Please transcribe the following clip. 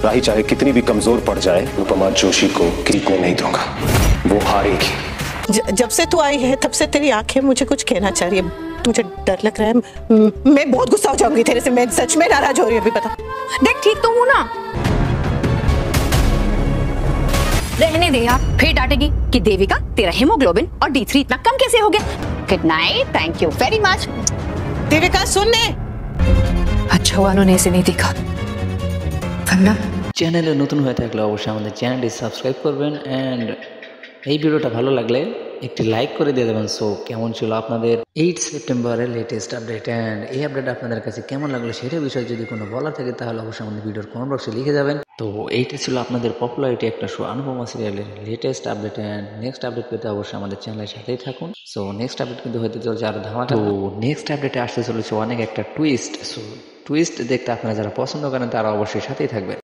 राही चाहे कितनी भी कमजोर पड़ जाए, अनुपमा जोशी को जीतने नहीं दूंगा, वो हारेगी। जब से तू आई है तब से तेरी आंखें मुझे कुछ कहना चाह रही है। मुझे डर लग रहा है, मैं बहुत गुस्सा हो जाऊंगी तेरे से। मैं सच में नाराज हो रही हूँ। अभी पता देख, ठीक तो हूँ ना। रहने दे यार, फिर डांटेगी कि देविका तेरा हीमोग्लोबिन और D3 इतना कम कैसे हो गया। Good night, thank you very much. Devika सुन ले, अच्छा हुआ उन्होंने इसे नहीं देखा, वरना চ্যানেলে নতুন হয়ে থাকলে অবশ্যই আমাদের চ্যানেলটি সাবস্ক্রাইব করবেন এন্ড এই ভিডিওটা ভালো লাগলে একটি লাইক করে দিয়ে দেবেন। সো কেমন ছিল আপনাদের 8 সেপ্টেম্বরের লেটেস্ট আপডেট এন্ড এই আপডেট আপনাদের কাছে কেমন লাগলো সেটা বিষয়ে যদি কোনো বলার থাকে তাহলে অবশ্যই আমাদের ভিডিওর কমেন্ট বক্সে লিখে যাবেন। তো এইটা ছিল আপনাদের পপুলারিটি একটা শো অনুপমা সিরিয়ালের latest update and next update পেতে অবশ্যই আমাদের চ্যানেলের সাথেই থাকুন। সো নেক্সট আপডেট কিন্তু হতে চলছে আরো ধামাকা। তো নেক্সট আপডেটে আসতে চলেছে অনেক একটা টুইস্ট। সো টুইস্ট দেখতে আপনারা যারা পছন্দ করেন তারা অবশ্যই সাথেই থাকবেন।